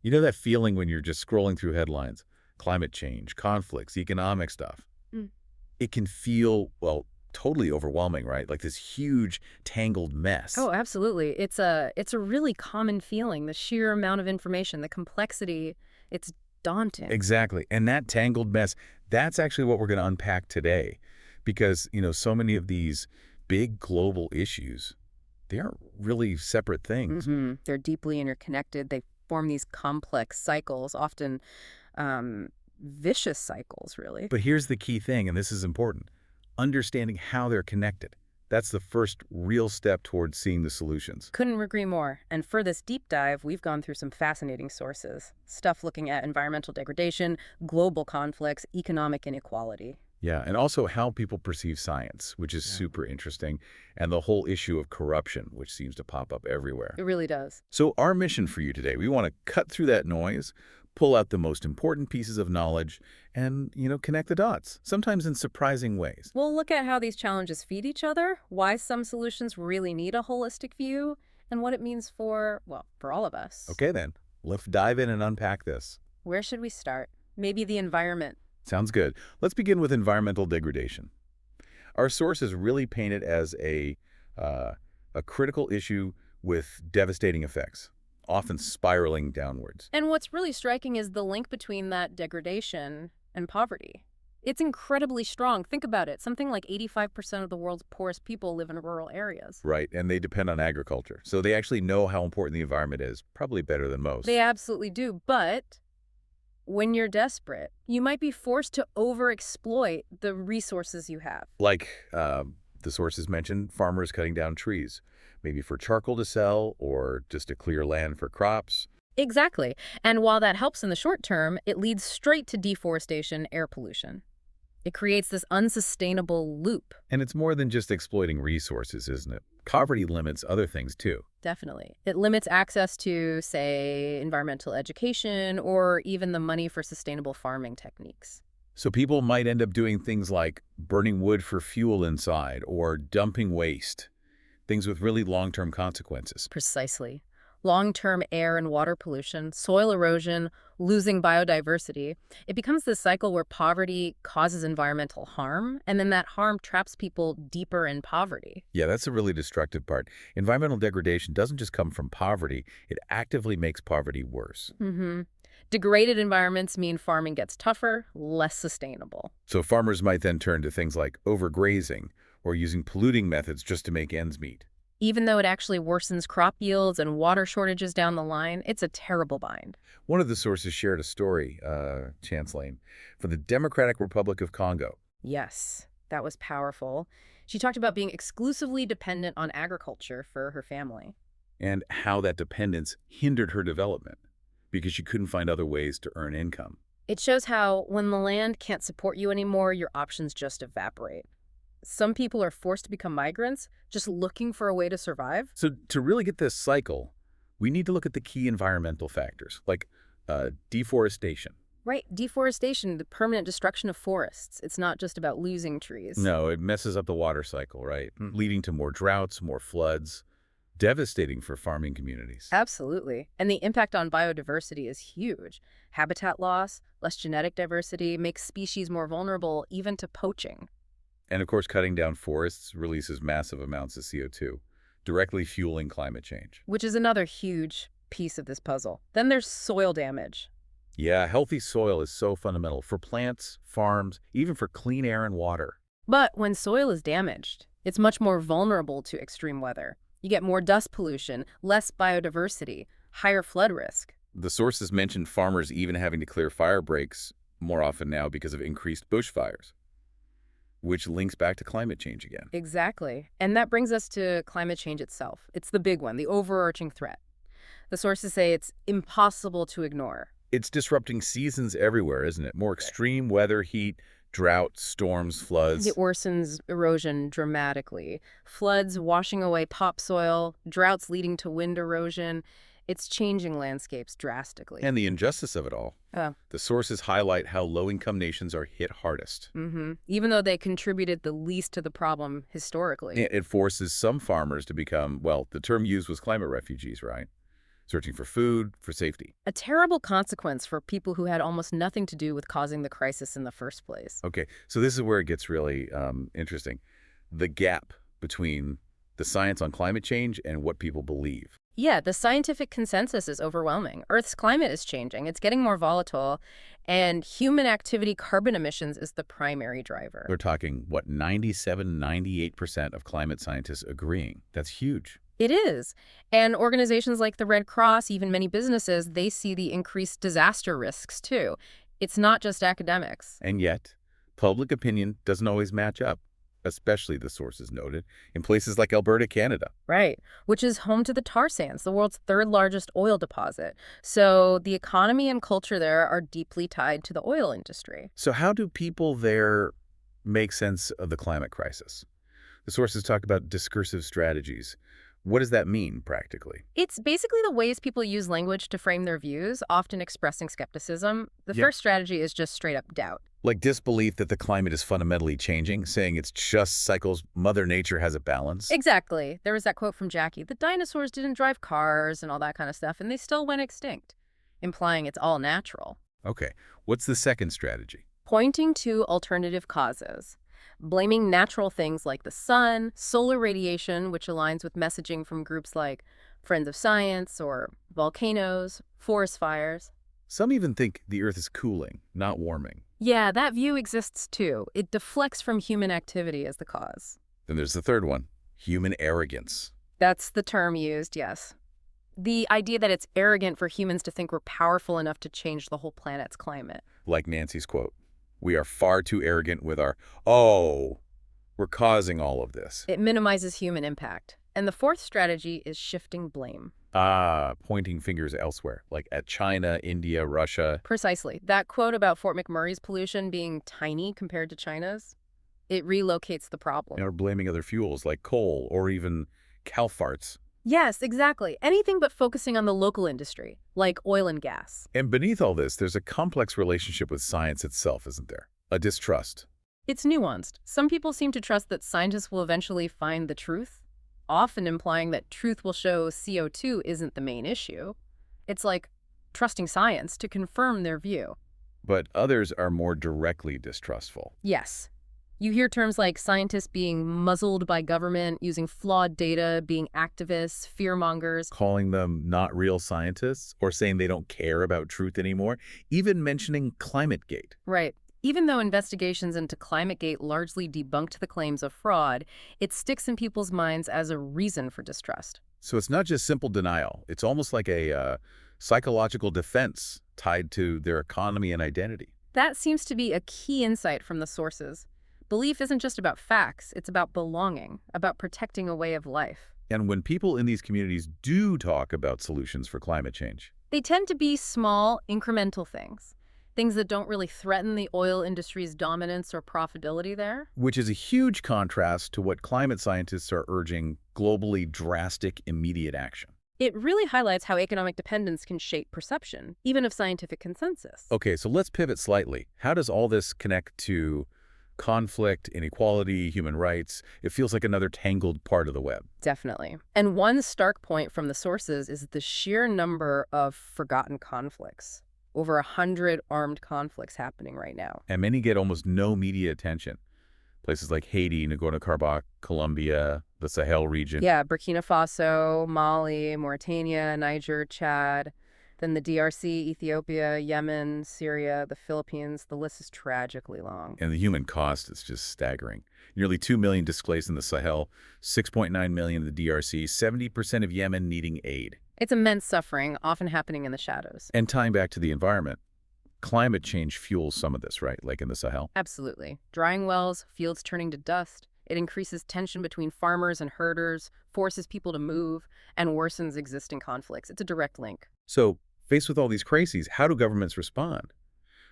You know that feeling when you're just scrolling through headlines, climate change, conflicts, economic stuff. Mm. It can feel, well, totally overwhelming, right? Like this huge, tangled mess. Oh, absolutely. It's a really common feeling, the sheer amount of information, the complexity, it's daunting. Exactly. And that tangled mess, that's actually what we're going to unpack today. Because, so many of these big global issues, they aren't really separate things. They're deeply interconnected. They form these complex cycles, often um, vicious cycles, really. But here's the key thing, and this is important. Understanding how they're connected. That's the first real step towards seeing the solutions. Couldn't agree more. And for this deep dive, we've gone through some fascinating sources. Stuff looking at environmental degradation, global conflicts, economic inequality. Yeah, and also how people perceive science, which is super interesting, and the whole issue of corruption, which seems to pop up everywhere. It really does. So our mission for you today, we want to cut through that noise, pull out the most important pieces of knowledge, and, connect the dots, sometimes in surprising ways. We'll look at how these challenges feed each other, why some solutions really need a holistic view, and what it means for, well, for all of us. Okay then, let's dive in and unpack this. Where should we start? Maybe the environment. Sounds good. Let's begin with environmental degradation. Our sources really paint it as a critical issue with devastating effects, often spiraling downwards. And what's really striking is the link between that degradation and poverty. It's incredibly strong. Think about it. Something like 85% of the world's poorest people live in rural areas. Right, and they depend on agriculture. So they actually know how important the environment is, probably better than most. They absolutely do. But when you're desperate, you might be forced to overexploit the resources you have. Like the sources mentioned, farmers cutting down trees, maybe for charcoal to sell or just to clear land for crops. Exactly. And while that helps in the short term, it leads straight to deforestation, air pollution. It creates this unsustainable loop. And it's more than just exploiting resources, isn't it? Poverty limits other things too. Definitely. It limits access to, say, environmental education or even the money for sustainable farming techniques. So people might end up doing things like burning wood for fuel inside or dumping waste, things with really long-term consequences. Precisely. Long-term air and water pollution, soil erosion, losing biodiversity. It becomes this cycle where poverty causes environmental harm, and then that harm traps people deeper in poverty. Yeah, that's a really destructive part. Environmental degradation doesn't just come from poverty, it actively makes poverty worse. Degraded environments mean farming gets tougher, less sustainable. So farmers might then turn to things like overgrazing or using polluting methods just to make ends meet. Even though it actually worsens crop yields and water shortages down the line, it's a terrible bind. One of the sources shared a story, Chance Lane, for the Democratic Republic of Congo. Yes, that was powerful. She talked about being exclusively dependent on agriculture for her family. And how that dependence hindered her development because she couldn't find other ways to earn income. It shows how when the land can't support you anymore, your options just evaporate. Some people are forced to become migrants, just looking for a way to survive. So to really get this cycle, we need to look at the key environmental factors, like deforestation. Right, deforestation, the permanent destruction of forests. It's not just about losing trees. No, it messes up the water cycle, right? Leading to more droughts, more floods, devastating for farming communities. Absolutely. And the impact on biodiversity is huge. Habitat loss, less genetic diversity makes species more vulnerable even to poaching. And of course, cutting down forests releases massive amounts of CO2, directly fueling climate change. Which is another huge piece of this puzzle. Then there's soil damage. Yeah, healthy soil is so fundamental for plants, farms, even for clean air and water. But when soil is damaged, it's much more vulnerable to extreme weather. You get more dust pollution, less biodiversity, higher flood risk. The sources mentioned farmers even having to clear fire breaks more often now because of increased bushfires, which links back to climate change again. Exactly. And that brings us to climate change itself. It's the big one, the overarching threat. The sources say it's impossible to ignore. It's disrupting seasons everywhere, isn't it? More extreme weather, heat, drought, storms, floods. It worsens erosion dramatically. Floods washing away topsoil, droughts leading to wind erosion. It's changing landscapes drastically. And the injustice of it all. Oh. The sources highlight how low-income nations are hit hardest. Even though they contributed the least to the problem historically. It forces some farmers to become, well, the term used was climate refugees, right? searching for food, for safety. A terrible consequence for people who had almost nothing to do with causing the crisis in the first place. Okay, so this is where it gets really interesting. The gap between the science on climate change and what people believe. Yeah, the scientific consensus is overwhelming. Earth's climate is changing. It's getting more volatile, and human activity carbon emissions is the primary driver. We're talking, what, 97, 98% of climate scientists agreeing. That's huge. It is. And organizations like the Red Cross, even many businesses, they see the increased disaster risks too. It's not just academics. And yet, public opinion doesn't always match up, especially, the sources noted, in places like Alberta, Canada. Right, which is home to the tar sands, the world's third largest oil deposit. So the economy and culture there are deeply tied to the oil industry. So how do people there make sense of the climate crisis? The sources talk about discursive strategies. What does that mean, practically? It's basically the ways people use language to frame their views, often expressing skepticism. The Yeah. first strategy is just straight up doubt. Like disbelief that the climate is fundamentally changing, saying it's just cycles, Mother Nature has a balance. Exactly. There was that quote from Jackie, the dinosaurs didn't drive cars and all that kind of stuff, and they still went extinct, implying it's all natural. Okay, what's the second strategy? Pointing to alternative causes. Blaming natural things like the sun, solar radiation, which aligns with messaging from groups like Friends of Science or volcanoes, forest fires. Some even think the Earth is cooling, not warming. Yeah, that view exists too. It deflects from human activity as the cause. Then there's the third one, human arrogance. That's the term used, yes. The idea that it's arrogant for humans to think we're powerful enough to change the whole planet's climate. Like Nancy's quote, we are far too arrogant with our, oh, we're causing all of this. It minimizes human impact. And the fourth strategy is shifting blame. Pointing fingers elsewhere, like at China, India, Russia. Precisely. That quote about Fort McMurray's pollution being tiny compared to China's, it relocates the problem. Or blaming other fuels like coal or even cow farts. Yes, exactly. Anything but focusing on the local industry, like oil and gas. And beneath all this, there's a complex relationship with science itself, isn't there? A distrust. It's nuanced. Some people seem to trust that scientists will eventually find the truth, often implying that truth will show CO2 isn't the main issue. It's like trusting science to confirm their view. But others are more directly distrustful. Yes. You hear terms like scientists being muzzled by government, using flawed data, being activists, fearmongers. Calling them not real scientists or saying they don't care about truth anymore, even mentioning ClimateGate. Right. Even though investigations into ClimateGate largely debunked the claims of fraud, it sticks in people's minds as a reason for distrust. So it's not just simple denial. It's almost like a psychological defense tied to their economy and identity. That seems to be a key insight from the sources. Belief isn't just about facts, it's about belonging, about protecting a way of life. And when people in these communities do talk about solutions for climate change, They tend to be small, incremental things. Things that don't really threaten the oil industry's dominance or profitability there. which is a huge contrast to what climate scientists are urging, globally drastic, immediate action. It really highlights how economic dependence can shape perception, even of scientific consensus. Okay, so let's pivot slightly. How does all this connect to conflict, inequality, human rights? It feels like another tangled part of the web. Definitely. And one stark point from the sources is the sheer number of forgotten conflicts. Over 100 armed conflicts happening right now. And many get almost no media attention. Places like Haiti, Nagorno-Karabakh, Colombia, the Sahel region. Yeah, Burkina Faso, Mali, Mauritania, Niger, Chad, then the DRC, Ethiopia, Yemen, Syria, the Philippines. The list is tragically long. And the human cost is just staggering. Nearly 2 million displaced in the Sahel, 6.9 million in the DRC, 70% of Yemen needing aid. It's immense suffering, often happening in the shadows. And tying back to the environment, climate change fuels some of this, right? Like in the Sahel. Absolutely. Drying wells, fields turning to dust. It increases tension between farmers and herders, forces people to move, and worsens existing conflicts. It's a direct link. So, faced with all these crises, how do governments respond?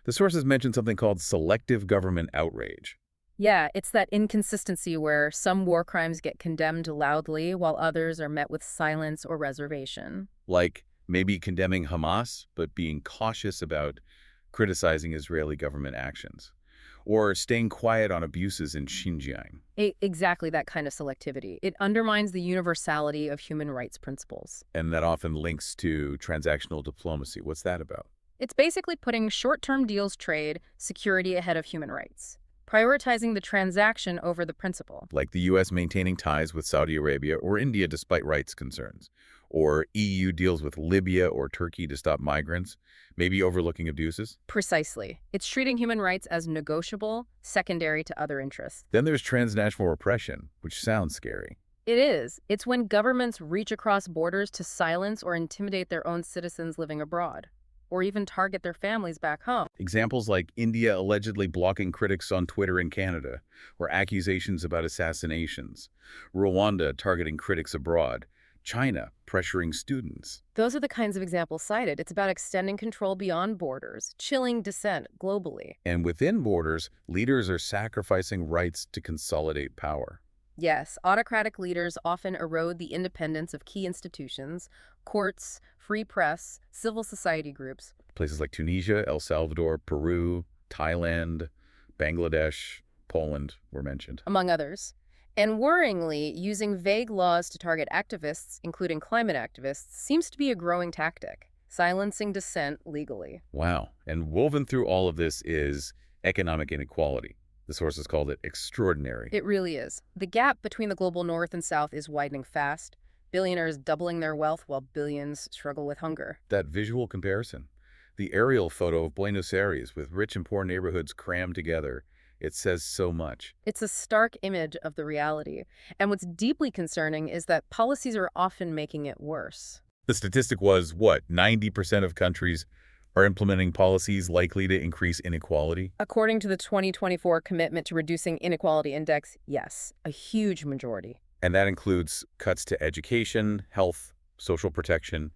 The sources mention something called selective government outrage. Yeah, it's that inconsistency where some war crimes get condemned loudly while others are met with silence or reservation. Like maybe condemning Hamas, but being cautious about criticizing Israeli government actions. or staying quiet on abuses in Xinjiang. Exactly that kind of selectivity. It undermines the universality of human rights principles. And that often links to transactional diplomacy. What's that about? It's basically putting short-term deals trade security ahead of human rights, prioritizing the transaction over the principle. Like the U.S. maintaining ties with Saudi Arabia or India despite rights concerns, or EU deals with Libya or Turkey to stop migrants, maybe overlooking abuses. Precisely. It's treating human rights as negotiable, secondary to other interests. Then there's transnational repression, which sounds scary. It is. It's when governments reach across borders to silence or intimidate their own citizens living abroad, or even target their families back home. Examples like India allegedly blocking critics on Twitter in Canada, or accusations about assassinations, Rwanda targeting critics abroad, China pressuring students. Those are the kinds of examples cited. It's about extending control beyond borders, chilling dissent globally. And within borders, leaders are sacrificing rights to consolidate power. Yes, autocratic leaders often erode the independence of key institutions, courts, free press, civil society groups. Places like Tunisia, El Salvador, Peru, Thailand, Bangladesh, Poland were mentioned. Among others. And worryingly, using vague laws to target activists, including climate activists, seems to be a growing tactic, silencing dissent legally. Wow. And woven through all of this is economic inequality. The sources called it extraordinary. It really is. The gap between the global north and south is widening fast, billionaires doubling their wealth while billions struggle with hunger. That visual comparison, the aerial photo of Buenos Aires with rich and poor neighborhoods crammed together, it says so much. It's a stark image of the reality. And what's deeply concerning is that policies are often making it worse. The statistic was, what, 90% of countries are implementing policies likely to increase inequality? According to the 2024 Commitment to Reducing Inequality Index, yes, a huge majority. And that includes cuts to education, health, social protection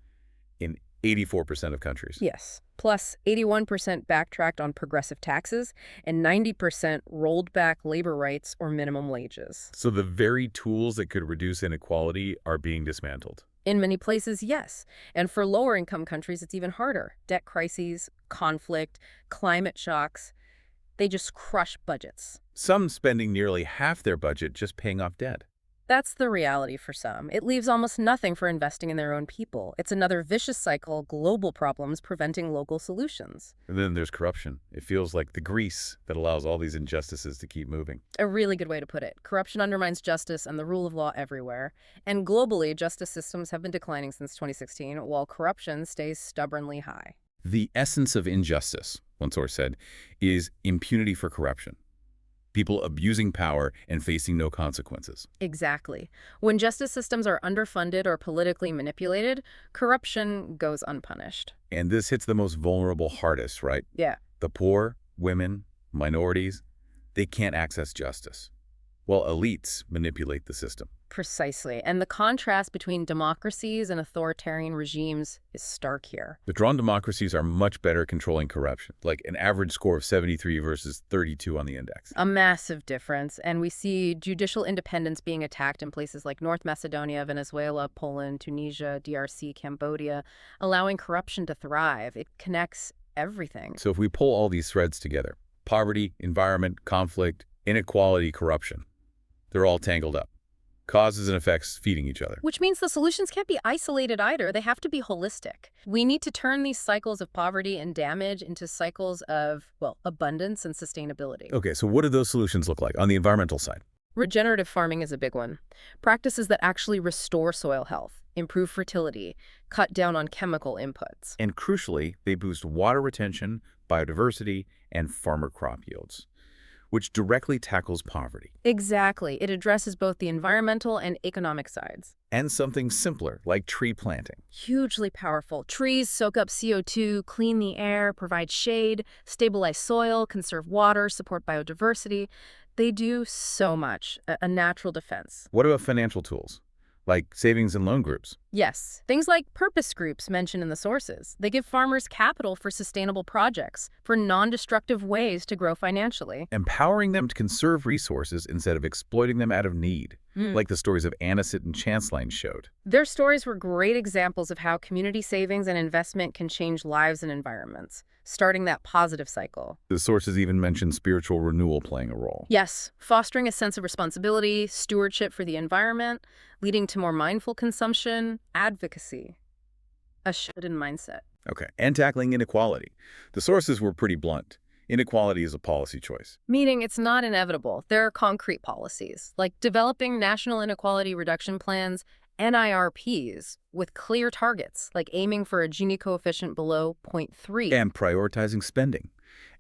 in 84% of countries. Yes. Plus, 81% backtracked on progressive taxes and 90% rolled back labor rights or minimum wages. So the very tools that could reduce inequality are being dismantled. In many places, yes. And for lower-income countries, it's even harder. Debt crises, conflict, climate shocks, they just crush budgets. Some spending nearly half their budget just paying off debt. That's the reality for some. It leaves almost nothing for investing in their own people. It's another vicious cycle, global problems preventing local solutions. And then there's corruption. It feels like the grease that allows all these injustices to keep moving. A really good way to put it. Corruption undermines justice and the rule of law everywhere. And globally, justice systems have been declining since 2016, while corruption stays stubbornly high. The essence of injustice, one source said, is impunity for corruption. People abusing power and facing no consequences. Exactly. When justice systems are underfunded or politically manipulated, corruption goes unpunished. And this hits the most vulnerable hardest, right? Yeah. The poor, women, minorities, they can't access justice, while elites manipulate the system. Precisely. And the contrast between democracies and authoritarian regimes is stark here. The drawn democracies are much better at controlling corruption, like an average score of 73 versus 32 on the index. A massive difference. And we see judicial independence being attacked in places like North Macedonia, Venezuela, Poland, Tunisia, DRC, Cambodia, allowing corruption to thrive. It connects everything. So if we pull all these threads together, poverty, environment, conflict, inequality, corruption, they're all tangled up. Causes and effects feeding each other. Which means the solutions can't be isolated either. They have to be holistic. We need to turn these cycles of poverty and damage into cycles of, well, abundance and sustainability. Okay, so what do those solutions look like on the environmental side? Regenerative farming is a big one. Practices that actually restore soil health, improve fertility, cut down on chemical inputs. And crucially, they boost water retention, biodiversity, and farmer crop yields, which directly tackles poverty. Exactly. It addresses both the environmental and economic sides. And something simpler, like tree planting. Hugely powerful. Trees soak up CO2, clean the air, provide shade, stabilize soil, conserve water, support biodiversity. They do so much, a natural defense. What about financial tools, like savings and loan groups? Yes, things like purpose groups mentioned in the sources. They give farmers capital for sustainable projects, for non-destructive ways to grow financially. Empowering them to conserve resources instead of exploiting them out of need, Mm. like the stories of Aniset and Chanceline showed. Their stories were great examples of how community savings and investment can change lives and environments, starting that positive cycle. The sources even mention spiritual renewal playing a role. Yes, fostering a sense of responsibility, stewardship for the environment, leading to more mindful consumption, advocacy, a shift in mindset. Okay, and tackling inequality. The sources were pretty blunt. Inequality is a policy choice. Meaning it's not inevitable. There are concrete policies, like developing national inequality reduction plans, NIRPs, with clear targets, like aiming for a Gini coefficient below zero point 0.3. And prioritizing spending.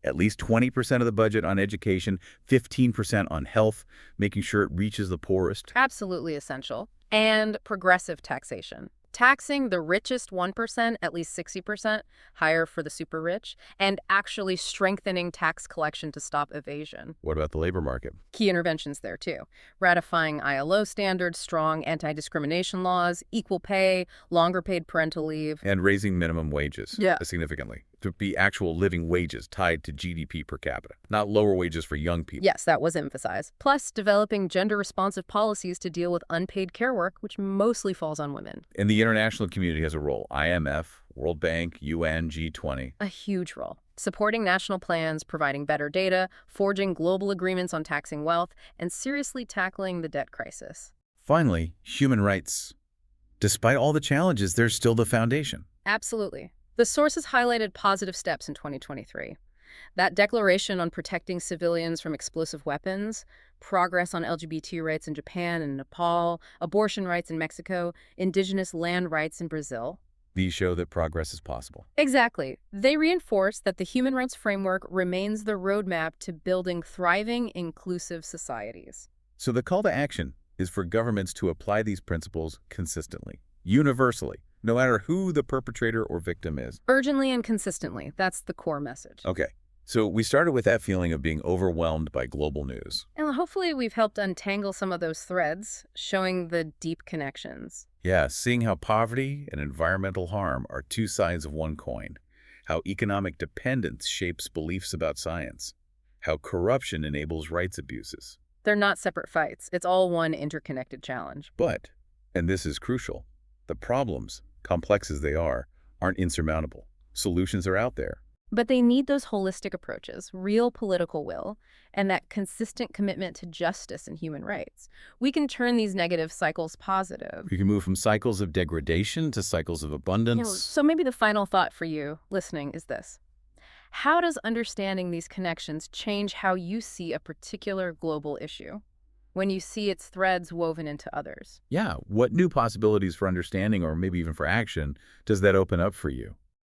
At least 20% of the budget on education, 15% on health, making sure it reaches the poorest. Absolutely essential. And progressive taxation. Taxing the richest 1%, at least 60%, higher for the super rich, and actually strengthening tax collection to stop evasion. What about the labor market? Key interventions there, too. Ratifying ILO standards, strong anti-discrimination laws, equal pay, longer paid parental leave. And raising minimum wages Yeah. significantly to be actual living wages tied to GDP per capita, not lower wages for young people. Yes, that was emphasized. Plus, developing gender-responsive policies to deal with unpaid care work, which mostly falls on women. And the international community has a role. IMF, World Bank, UN, G20. A huge role. Supporting national plans, providing better data, forging global agreements on taxing wealth, and seriously tackling the debt crisis. Finally, human rights. Despite all the challenges, there's still the foundation. Absolutely. The sources highlighted positive steps in 2023. That declaration on protecting civilians from explosive weapons, progress on LGBT rights in Japan and Nepal, abortion rights in Mexico, indigenous land rights in Brazil. These show that progress is possible. Exactly. They reinforce that the human rights framework remains the roadmap to building thriving, inclusive societies. So the call to action is for governments to apply these principles consistently, universally, no matter who the perpetrator or victim is. Urgently and consistently. That's the core message. Okay, so we started with that feeling of being overwhelmed by global news. And hopefully we've helped untangle some of those threads, showing the deep connections. Yeah, seeing how poverty and environmental harm are two sides of one coin, how economic dependence shapes beliefs about science, how corruption enables rights abuses. They're not separate fights. It's all one interconnected challenge. But, and this is crucial, the problems, complex as they are, aren't insurmountable. Solutions are out there. But they need those holistic approaches, real political will, and that consistent commitment to justice and human rights. We can turn these negative cycles positive. We can move from cycles of degradation to cycles of abundance. So maybe the final thought for you listening is this. How does understanding these connections change how you see a particular global issue when you see its threads woven into others? Yeah, what new possibilities for understanding or maybe even for action does that open up for you?